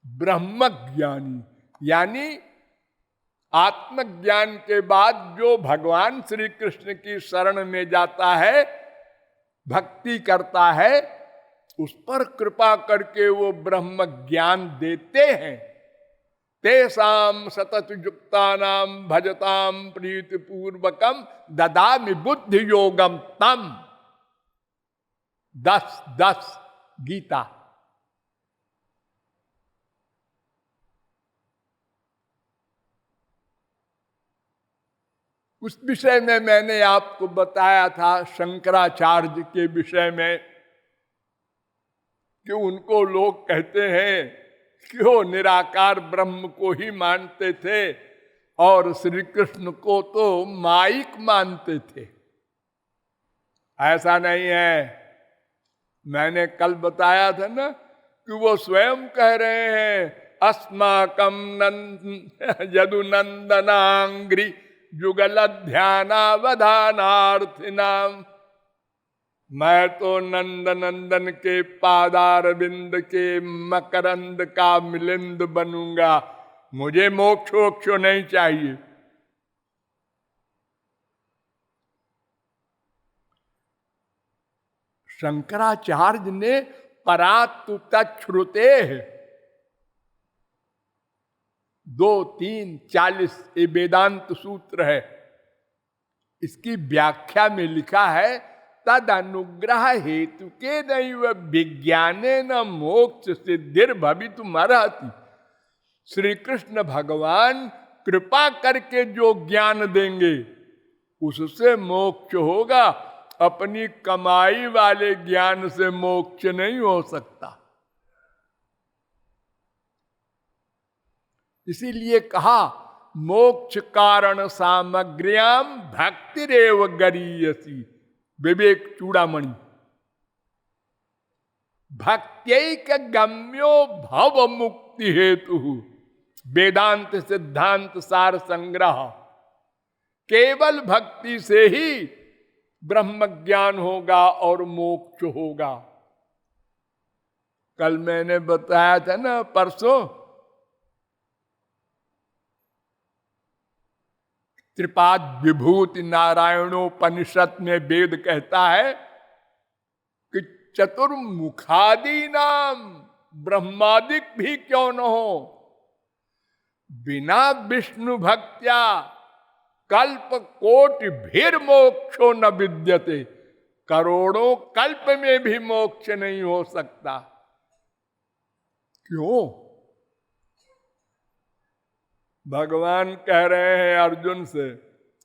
ब्रह्मज्ञानी। यानी आत्मज्ञान के बाद जो भगवान श्री कृष्ण की शरण में जाता है, भक्ति करता है, उस पर कृपा करके वो ब्रह्म ज्ञान देते हैं। तेषाम सतत युक्तानाम भजताम प्रीति पूर्वकम ददामि बुद्धि योगम तम। 10:10 गीता। उस विषय में मैंने आपको बताया था, शंकराचार्य के विषय में, कि उनको लोग कहते हैं कि वो निराकार ब्रह्म को ही मानते थे और श्री कृष्ण को तो माइक मानते थे। ऐसा नहीं है। मैंने कल बताया था ना कि वो स्वयं कह रहे हैं, अस्माकम यदुनंदनांग्री जुगल ध्यानावधानार्थिनाम। मैं तो नंद नंदन के पादार बिंद के मकरंद का मिलिंद बनूंगा, मुझे मोक्ष नहीं चाहिए। शंकराचार्य ने परातु तच्छ्रुते 2-3-40 ये वेदांत सूत्र है। इसकी व्याख्या में लिखा है, तद अनुग्रह हेतु के नैव विज्ञाने न मोक्ष सिद्धिर भवितुम अर्हति। श्री कृष्ण भगवान कृपा करके जो ज्ञान देंगे उससे मोक्ष होगा, अपनी कमाई वाले ज्ञान से मोक्ष नहीं हो सकता। इसीलिए कहा, मोक्ष कारण सामग्र्याम भक्तिरेव गरीयसी। विवेक चूड़ामणि। भक्त्यैक गम्यो भव मुक्ति हेतु वेदांत सिद्धांत सार संग्रह। केवल भक्ति से ही ब्रह्म ज्ञान होगा और मोक्ष होगा। कल मैंने बताया था ना, परसों, त्रिपाद विभूति नारायणोपनिषद में वेद कहता है कि चतुर्मुखादि नाम ब्रह्मादिक भी क्यों न हो, बिना विष्णु भक्त्या कल्प कोटि भीर मोक्षो न विद्यते। करोड़ों कल्प में भी मोक्ष नहीं हो सकता। क्यों? भगवान कह रहे हैं अर्जुन से,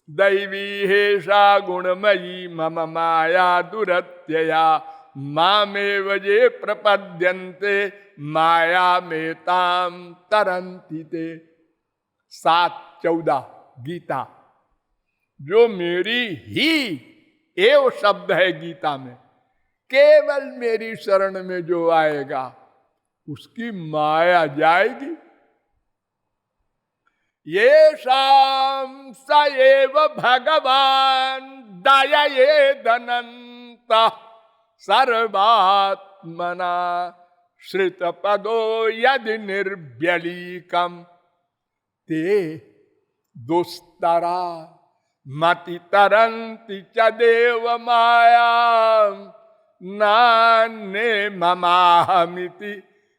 दैवी हेषा गुणमयी मम माया दुरत्यया मामेव ये प्रपद्यन्ते माया में ताम तरंति ते। 7:14 गीता। जो मेरी ही एव शब्द है गीता में, केवल मेरी शरण में जो आएगा उसकी माया जाएगी। ये शाम स एव भगवान दयये दनंत सर्वात्मना श्रित पदो यदि निर्व्यलीकम ते दुस्तरा मति तरंति च देव माया नान्ये ममाहमिति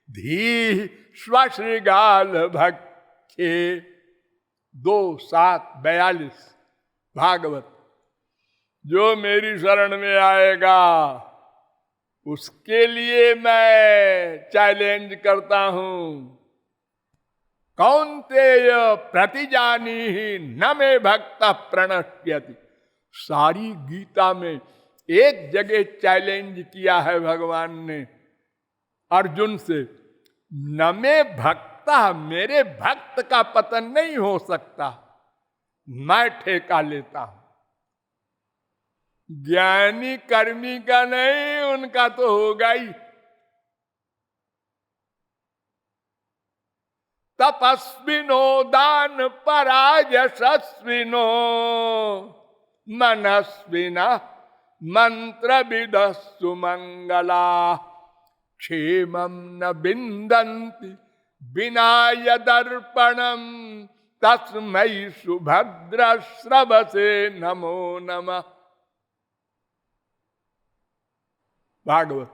धी स्वश्रीगाल भक्षे। 2:7-42 भागवत। जो मेरी शरण में आएगा उसके लिए मैं चैलेंज करता हूं, कौन्तेय प्रतिजानी ही न मे भक्त प्रणश्यति। सारी गीता में एक जगह चैलेंज किया है भगवान ने अर्जुन से, न मे भक्त, मेरे भक्त का पतन नहीं हो सकता, मैं ठेका लेता हूं। ज्ञानी कर्मी का नहीं, उनका तो होगा ही। तपस्विनो दान परायशस्विनो मनस्विना मंत्रविद सुमंगला क्षेमं न विन्दन्ति विनाय दर्पणम तस्मै सुभद्र श्रवसे नमो नमः। भागवत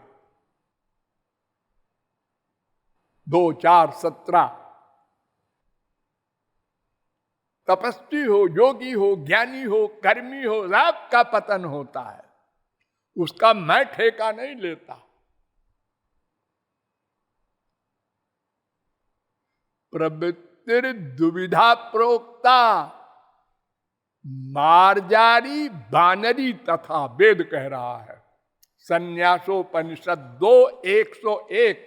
2:4-17। तपस्वी हो, योगी हो, ज्ञानी हो, कर्मी हो, सबका पतन होता है, उसका मैं ठेका नहीं लेता। प्रवृत्तिर दुविधा प्रोक्ता मार्जारी बानरी तथा, वेद कह रहा है, संन्यासोपनिषद 2:101।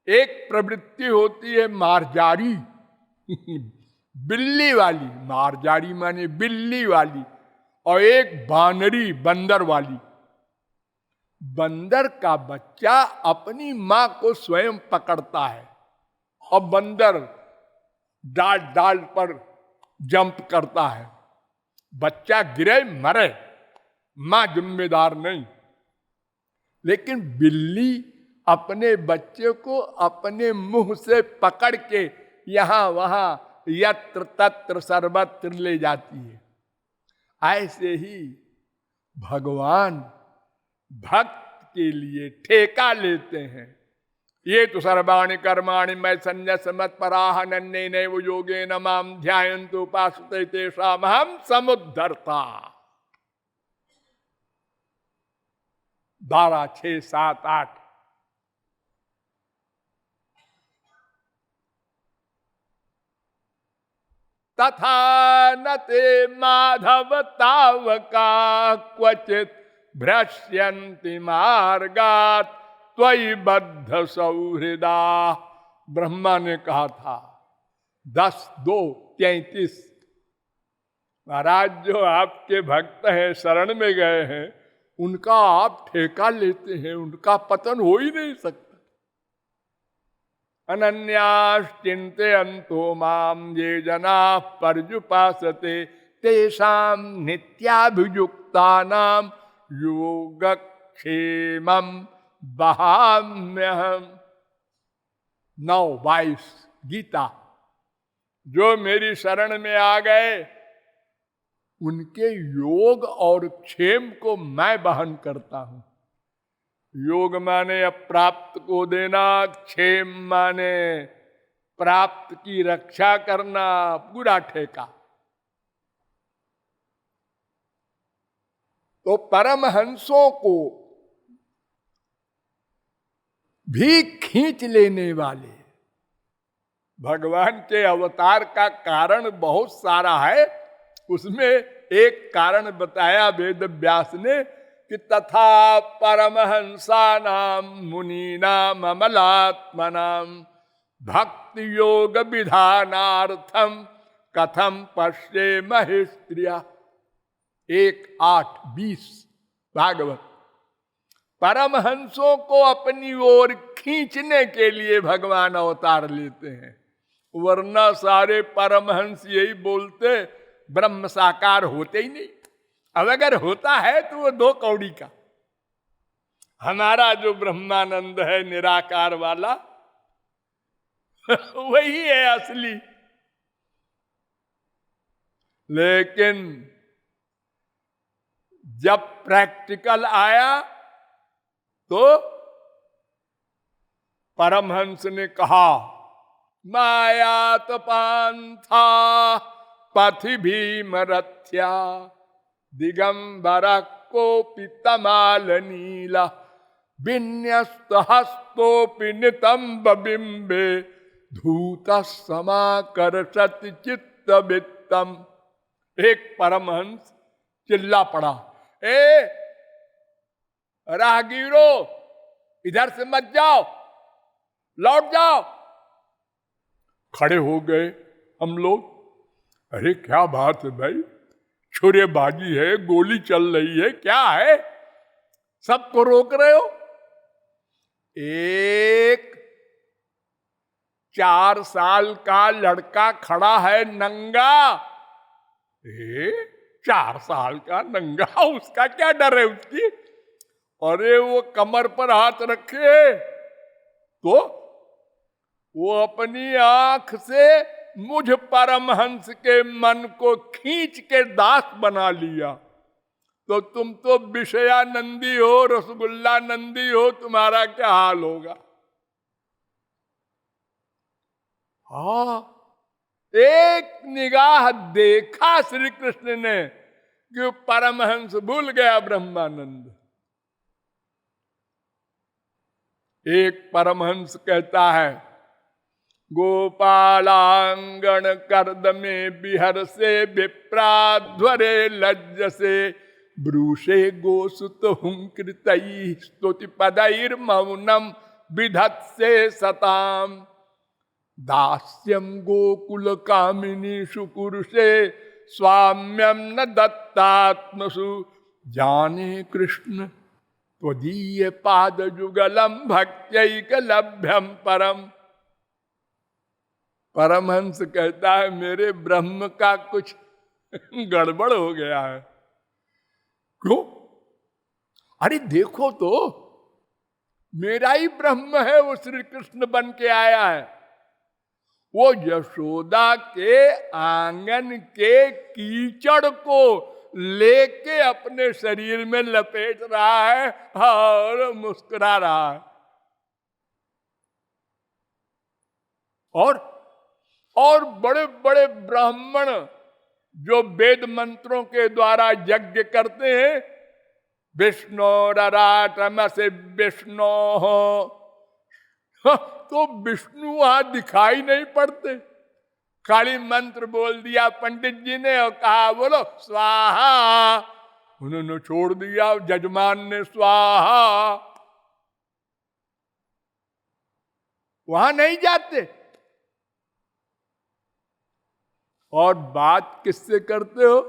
एक प्रवृत्ति होती है मार्जारी, बिल्ली वाली, मार्जारी माने बिल्ली वाली, और एक बानरी बंदर वाली। बंदर का बच्चा अपनी मां को स्वयं पकड़ता है और बंदर डाल डाल पर जंप करता है, बच्चा गिरे मरे, मां जिम्मेदार नहीं। लेकिन बिल्ली अपने बच्चे को अपने मुंह से पकड़ के यहां वहां यत्र तत्र सर्वत्र ले जाती है। ऐसे ही भगवान भक्त के लिए ठेका लेते हैं। ये तो सर्वाणि कर्माणि मैं संन्यास मत पराह नन्ने नैव योगेन माम ध्यायन्तु उपासते तेषाम् अहं समुद्धर्ता। 12, 6, 7, 8। तथा न ते माधव तावका क्वचित भ्रश्यन्ति मार्गात् त्वयि बद्ध सौहृदा। ब्रह्मा ने कहा था 10:2-33। महाराज, जो आपके भक्त हैं, शरण में गए हैं, उनका आप ठेका लेते हैं, उनका पतन हो ही नहीं सकता। अनन्याश्चिन्तयन्तो मां ये जनाः पर्युपासते तेषां नित्याभियुक्तानां योगक्षेमं वहाम्यहम्। 9:22 गीता। जो मेरी शरण में आ गए उनके योग और क्षेम को मैं वहन करता हूं। योग माने अप्राप्त को देना, क्षेम माने प्राप्त की रक्षा करना, पूरा ठेका। तो परमहंसों को भी खींच लेने वाले भगवान के अवतार का कारण बहुत सारा है। उसमें एक कारण बताया वेद व्यास ने कि तथा परमहंसानां मुनीनां अमलात्मनां भक्ति योग विधानार्थम कथम पश्येमहि स्त्रिया। 1:8-20 भागवत। परमहंसों को अपनी ओर खींचने के लिए भगवान अवतार लेते हैं, वरना सारे परमहंस यही बोलते ब्रह्म साकार होते ही नहीं। अब अगर होता है तो वो 2 कौड़ी का। हमारा जो ब्रह्मानंद है निराकार वाला वही है असली। लेकिन जब प्रैक्टिकल आया तो परमहंस ने कहा माया तपांथा पथि भीमरथ्या दिगंबर कोपि तमाल नीला विन्यस्त हस्तोपि नितंब बिंबे धूत समाकर्षत चित्त वित्तम। एक परमहंस चिल्ला पड़ा, ए राहगीरो, इधर से मत जाओ, लौट जाओ। खड़े हो गए हम लोग। अरे क्या बात है भाई, छुरेबाजी है, गोली चल रही है, क्या है, सबको रोक रहे हो। एक 4 साल का लड़का खड़ा है नंगा, 4 साल का नंगा, उसका क्या डर है उसकी? अरे वो कमर पर हाथ रखे तो वो अपनी आंख से मुझ परमहंस के मन को खींच के दास बना लिया। तो तुम तो विषयानंदी हो, रसगुल्ला नंदी हो, तुम्हारा क्या हाल होगा? हाँ, एक निगाह देखा श्री कृष्ण ने कि परमहंस भूल गया ब्रह्मानंद। एक परमहंस कहता है, गोपालांगण कर्द में बिहर से विप्राध्वरे लज्ज से ब्रूषे गोसुत हुंकृतई स्तुति पदैर मौनम विधत से सताम दास्यम गोकुल कामिनी सुकुरुषे स्वाम्यम न दत्तात्मसु जाने कृष्ण त्वदीय पाद जुगलम भक्त्यैक लभ्यम परम। परमहंस कहता है, मेरे ब्रह्म का कुछ गड़बड़ हो गया है। क्यों? अरे देखो तो, मेरा ही ब्रह्म है, वो श्री कृष्ण बन के आया है। वो यशोदा के आंगन के कीचड़ को लेके अपने शरीर में लपेट रहा है और मुस्कुरा रहा है। और बड़े बड़े ब्राह्मण जो वेद मंत्रों के द्वारा यज्ञ करते हैं, विष्णु रराटम से विष्णु हो, तो विष्णु वहां दिखाई नहीं पड़ते। खाली मंत्र बोल दिया पंडित जी ने और कहा बोलो स्वाहा, उन्होंने छोड़ दिया, जजमान ने स्वाहा, वहां नहीं जाते। और बात किससे करते हो?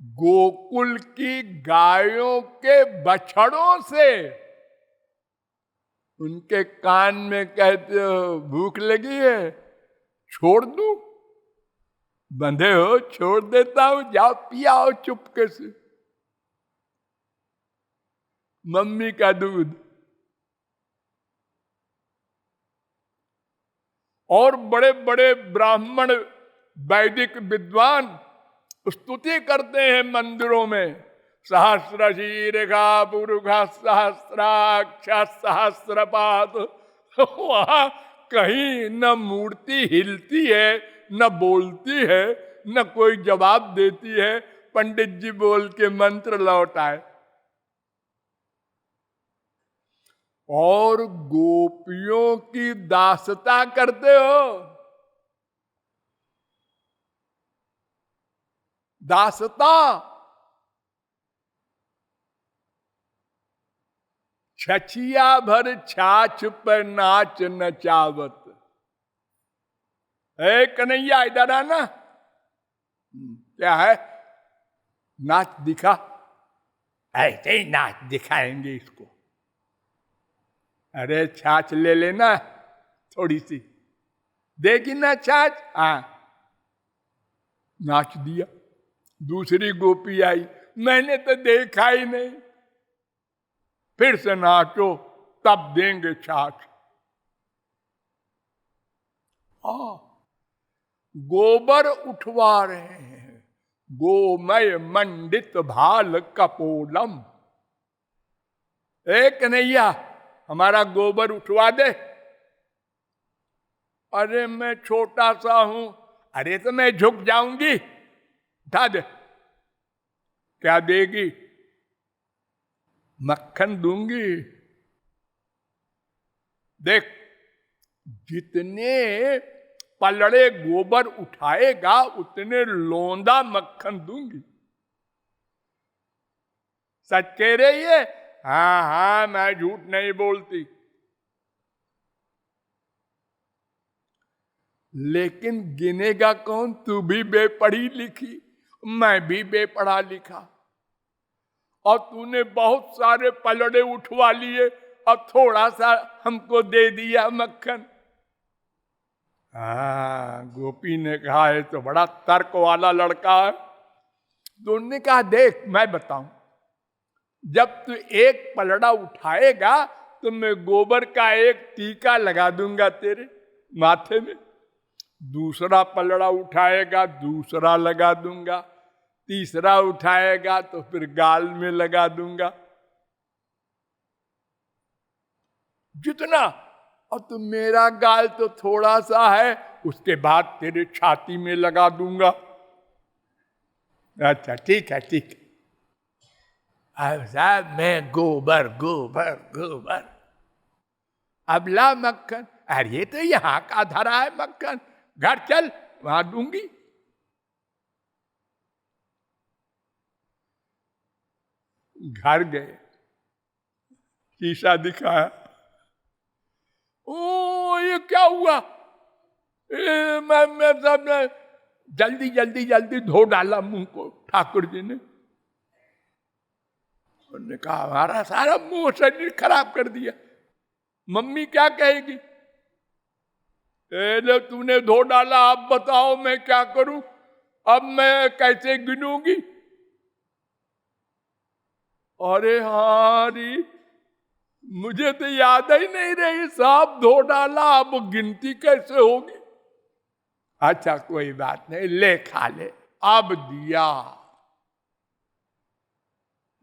गोकुल की गायों के बछड़ों से। उनके कान में कहते हो भूख लगी है, छोड़ दूं? बंधे हो, छोड़ देता हूं, जाओ पियाओ चुपके से मम्मी का दूध। और बड़े बड़े ब्राह्मण वैदिक विद्वान स्तुति करते हैं मंदिरों में, सहस्र शीर्षा पुरुषा सहस्राक्ष सहस्रपात। वहां कहीं न मूर्ति हिलती है, न बोलती है, न कोई जवाब देती है। पंडित जी बोल के मंत्र लौटाए। और गोपियों की दासता करते हो। दासता छछिया भर छाछ पर नाच नचावत। ए कन्हैया इधर आना। क्या है? नाच दिखा। ऐसे ही नाच दिखाएंगे इसको। अरे छाछ ले लेना थोड़ी सी, देगी ना छाछ? हाँ, नाच दिया। दूसरी गोपी आई, मैंने तो देखा ही नहीं। फिर से नाचो, तब देंगे छाछ। गोबर उठवा रहे हैं, गोमय मंडित भाल कपोलम। ए कन्हैया, हमारा गोबर उठवा दे। अरे मैं छोटा सा हूं। अरे तो मैं झुक जाऊंगी, उठा दे। क्या देगी? मक्खन दूंगी। देख, जितने पलड़े गोबर उठाएगा उतने लोंदा मक्खन दूंगी। सच कह रही है? हाँ हाँ, मैं झूठ नहीं बोलती। लेकिन गिनेगा कौन? तू भी बेपढ़ी लिखी, मैं भी बेपढ़ा लिखा, और तूने बहुत सारे पलड़े उठवा लिए और थोड़ा सा हमको दे दिया मक्खन। हाँ, गोपी ने कहा है तो बड़ा तर्क वाला लड़का है। तो उन्होंने कहा देख मैं बताऊं, जब तू एक पलड़ा उठाएगा तो मैं गोबर का एक टीका लगा दूंगा तेरे माथे में, दूसरा पलड़ा उठाएगा दूसरा लगा दूंगा, तीसरा उठाएगा तो फिर गाल में लगा दूंगा, जितना। और तो मेरा गाल तो थोड़ा सा है, उसके बाद तेरे छाती में लगा दूंगा। अच्छा ठीक है ठीक है। अब साहब मैं गोबर गोबर गोबर, अब ला मक्खन। अरे तो यहां का धरा है मक्खन, घर चल वहां दूंगी। घर गए, शीशा दिखाया, ओ ये क्या हुआ? मैं सब जल्दी जल्दी जल्दी धो डाला मुंह को ठाकुर जी ने। उन्होंने कहा हमारा सारा मुंह शरीर खराब कर दिया, मम्मी क्या कहेगी? तूने धो डाला, अब बताओ मैं क्या करूं, अब मैं कैसे गिनूंगी? अरे हारी, मुझे तो याद ही नहीं रही, साहब धो डाला, अब गिनती कैसे होगी? अच्छा कोई बात नहीं, ले खा ले, अब दिया।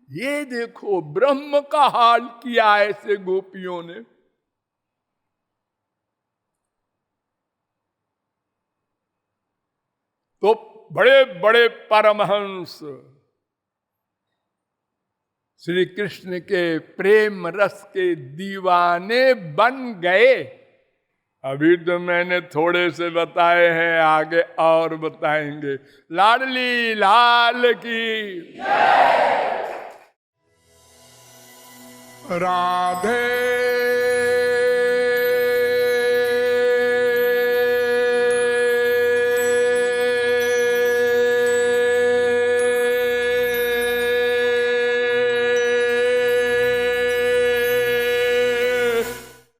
ये देखो ब्रह्म का हाल किया ऐसे गोपियों ने। तो बड़े बड़े परमहंस श्री कृष्ण के प्रेम रस के दीवाने बन गए। अभी तो मैंने थोड़े से बताए हैं, आगे और बताएंगे। लाडली लाल की राधे।